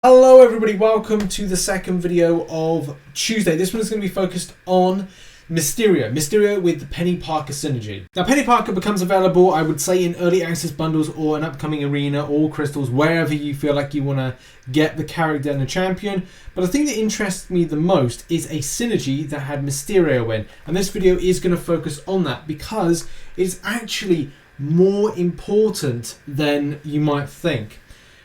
Hello everybody, welcome to the second video of Tuesday. This one is going to be focused on Mysterio with the Peni Parker Synergy. Now Peni Parker becomes available, I would say, in early access bundles or an upcoming arena or crystals, wherever you feel like you want to get the character and the champion. But the thing that interests me the most is a synergy that had Mysterio in, and this video is going to focus on that because it's actually more important than you might think.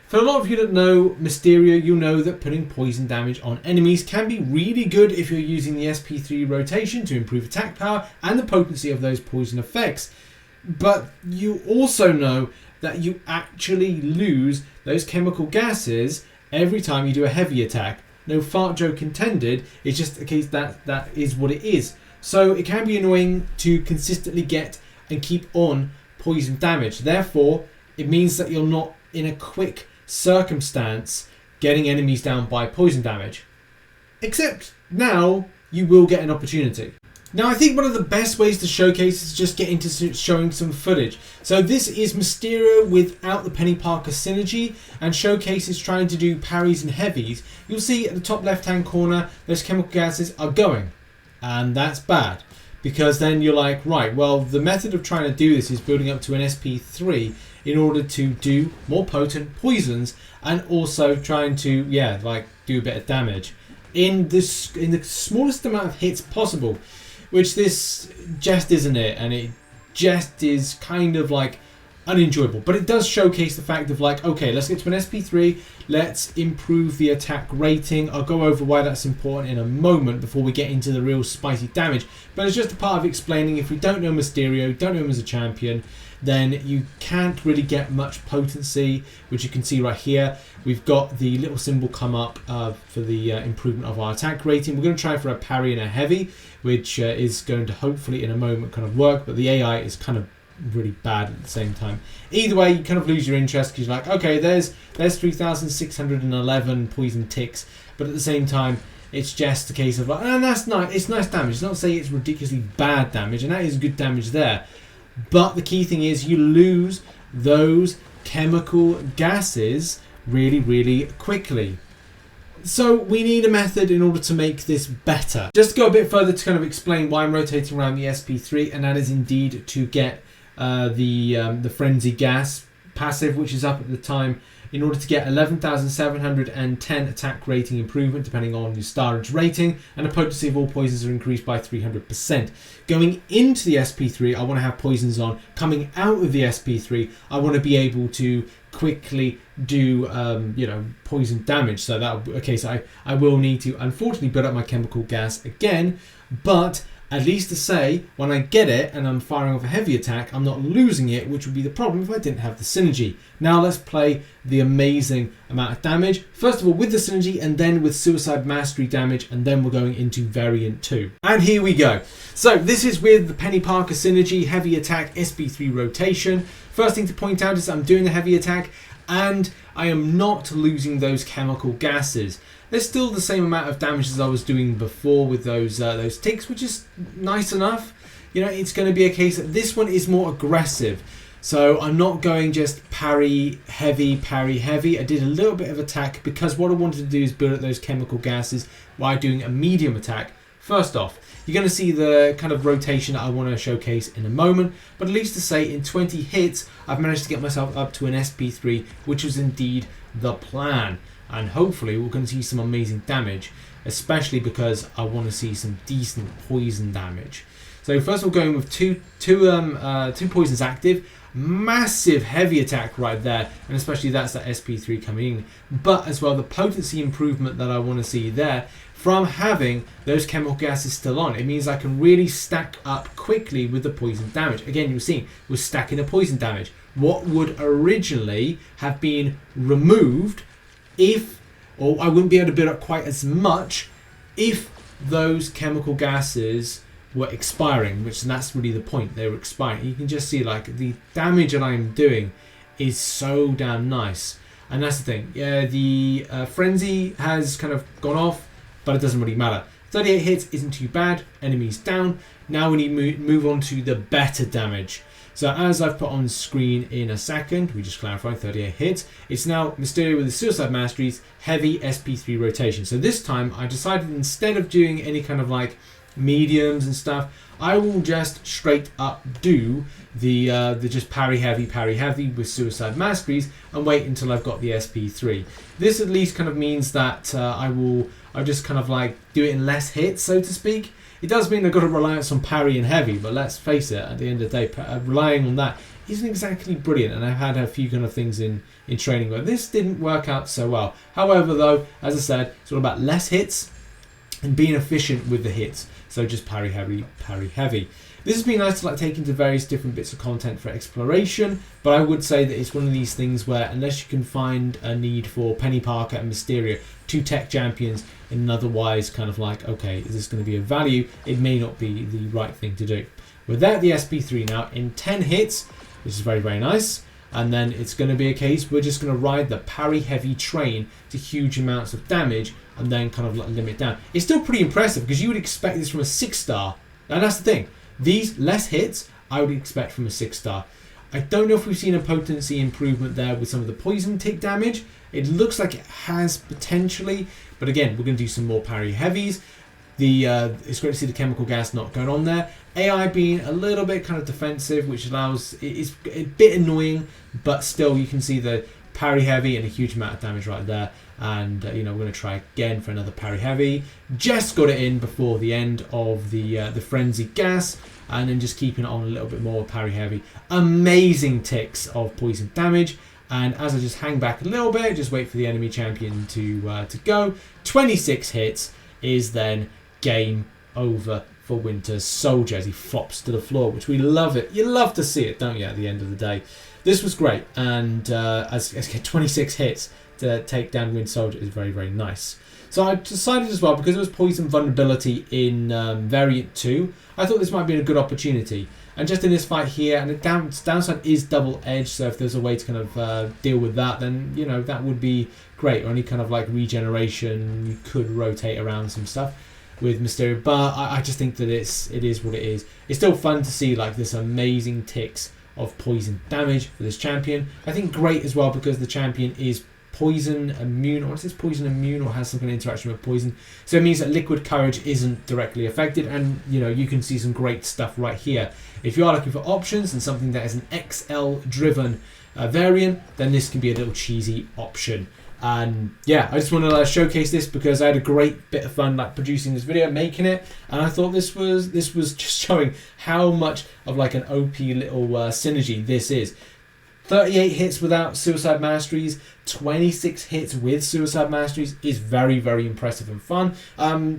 For a lot of you that know Mysterio, you'll know that putting poison damage on enemies can be really good if you're using the SP3 rotation to improve attack power and the potency of those poison effects. But you also know that you actually lose those chemical gases every time you do a heavy attack. No fart joke intended, it's just a case that is what it is. So it can be annoying to consistently get and keep on poison damage. Therefore, it means that you're not in a quick circumstance getting enemies down by poison damage. Except now you will get an opportunity. Now I think one of the best ways to showcase is just get into showing some footage. So this is Mysterio without the Peni Parker Synergy, and showcases trying to do parries and heavies. You'll see at the top left hand corner those chemical gases are going, and that's bad. Because then you're like, right, well, the method of trying to do this is building up to an SP3 in order to do more potent poisons and also trying to, do a bit of damage in the smallest amount of hits possible, which this just isn't it, and it just is kind of like unenjoyable. But it does showcase the fact of like, okay, let's get to an SP3, let's improve the attack rating. I'll go over why that's important in a moment before we get into the real spicy damage. But it's just a part of explaining, if we don't know Mysterio, don't know him as a champion, then you can't really get much potency, which you can see right here. We've got the little symbol come up for the improvement of our attack rating. We're going to try for a parry and a heavy, which is going to hopefully in a moment kind of work, but the AI is kind of really bad at the same time. Either way, you kind of lose your interest because you're like, okay, there's 3,611 poison ticks, but at the same time it's just a case of like, and that's nice, it's nice damage. It's not to say it's ridiculously bad damage, and that is good damage there, but the key thing is you lose those chemical gases really quickly. So we need a method in order to make this better. Just to go a bit further to kind of explain why I'm rotating around the SP3, and that is indeed to get the frenzy gas passive, which is up at the time, in order to get 11,710 attack rating improvement depending on your starage rating, and the potency of all poisons are increased by 300%. Going into the SP3, I want to have poisons on. Coming out of the SP3, I want to be able to quickly do poison damage. So that okay, so I will need to unfortunately build up my chemical gas again, but at least to say, when I get it and I'm firing off a heavy attack, I'm not losing it, which would be the problem if I didn't have the synergy. Now let's play the amazing amount of damage. First of all with the synergy, and then with suicide mastery damage, and then we're going into variant 2. And here we go. So this is with the Peni Parker Synergy, heavy attack, SP3 rotation. First thing to point out is that I'm doing the heavy attack, and I am not losing those chemical gases. There's still the same amount of damage as I was doing before with those ticks, which is nice enough. You know, it's going to be a case that this one is more aggressive. So I'm not going just parry heavy. I did a little bit of attack because what I wanted to do is build up those chemical gases while doing a medium attack. First off, you're going to see the kind of rotation that I want to showcase in a moment, but at least to say in 20 hits, I've managed to get myself up to an SP3, which was indeed the plan. And hopefully we're going to see some amazing damage, especially because I want to see some decent poison damage. So first of all, going with two poisons active, massive heavy attack right there, and especially that's that SP3 coming in. But as well, the potency improvement that I want to see there from having those chemical gases still on. It means I can really stack up quickly with the poison damage. Again, you're seeing we're stacking the poison damage. What would originally have been removed or I wouldn't be able to build up quite as much if those chemical gases were expiring, which that's really the point, they were expiring. You can just see like the damage that I'm doing is so damn nice, and that's the thing. Yeah, the frenzy has kind of gone off, but it doesn't really matter. 38 hits isn't too bad, enemies down. Now we need to move on to the better damage. So as I've put on screen in a second, we just clarified 38 hits. It's now Mysterio with the Suicide Masteries heavy SP3 rotation. So this time I decided, instead of doing any kind of like mediums and stuff, I will just straight up do the just parry heavy with Suicide Masteries and wait until I've got the SP3. This at least kind of means that I'll just kind of like do it in less hits, so to speak. It does mean I've got a reliance on parry and heavy, but let's face it, at the end of the day, relying on that isn't exactly brilliant, and I've had a few kind of things in training where this didn't work out so well. However, though, as I said, it's all about less hits and being efficient with the hits. So just parry heavy. This has been nice to like take into various different bits of content for exploration, but I would say that it's one of these things where unless you can find a need for Peni Parker and Mysterio, two tech champions, and otherwise kind of like, okay, is this going to be of value? It may not be the right thing to do. Without the SP3 now, in 10 hits, which is very, very nice, and then it's going to be a case we're just going to ride the parry heavy train to huge amounts of damage and then kind of like limit down. It's still pretty impressive because you would expect this from a 6-star, and that's the thing. These less hits I would expect from a 6-star. I don't know if we've seen a potency improvement there with some of the poison tick damage. It looks like it has potentially, but again, we're going to do some more parry heavies. It's great to see the chemical gas not going on there. AI being a little bit kind of defensive, which allows, it's a bit annoying, but still you can see the parry heavy and a huge amount of damage right there. And we're going to try again for another parry heavy. Just got it in before the end of the frenzied gas, and then just keeping it on a little bit more parry heavy. Amazing ticks of poison damage. And as I just hang back a little bit, just wait for the enemy champion to go. 26 hits is then game over for Winter Soldier as he flops to the floor, which we love it. You love to see it, don't you, at the end of the day? This was great, and as 26 hits to take down Winter Soldier is very, very nice. So I decided as well, because there was poison vulnerability in Variant 2, I thought this might be a good opportunity. And just in this fight here, and the downside is double-edged, so if there's a way to kind of deal with that, then, that would be great. Or any kind of like regeneration, you could rotate around some stuff with Mysterio. But I just think that it is what it is. It's still fun to see like this amazing ticks of poison damage for this champion. I think great as well because the champion is poison immune, or it says poison immune or has some kind of interaction with poison, so it means that liquid courage isn't directly affected, and you can see some great stuff right here. If you are looking for options and something that is an XL driven variant, then this can be a little cheesy option. And yeah, I just want to showcase this because I had a great bit of fun like producing this video, making it, and I thought this was just showing how much of like an OP little synergy this is. 38 hits without Suicide Masteries, 26 hits with Suicide Masteries is very, very impressive and fun.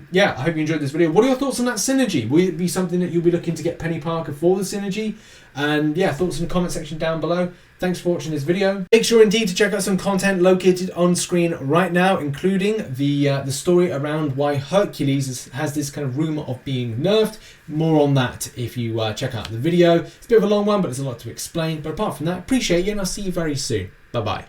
Yeah, I hope you enjoyed this video. What are your thoughts on that synergy? Will it be something that you'll be looking to get Peni Parker for the synergy? And yeah, thoughts in the comment section down below. Thanks for watching this video. Make sure indeed to check out some content located on screen right now, including the story around why Hercules has this kind of rumour of being nerfed. More on that if you check out the video. It's a bit of a long one, but there's a lot to explain. But apart from that, appreciate you, and I'll see you very soon. Bye-bye.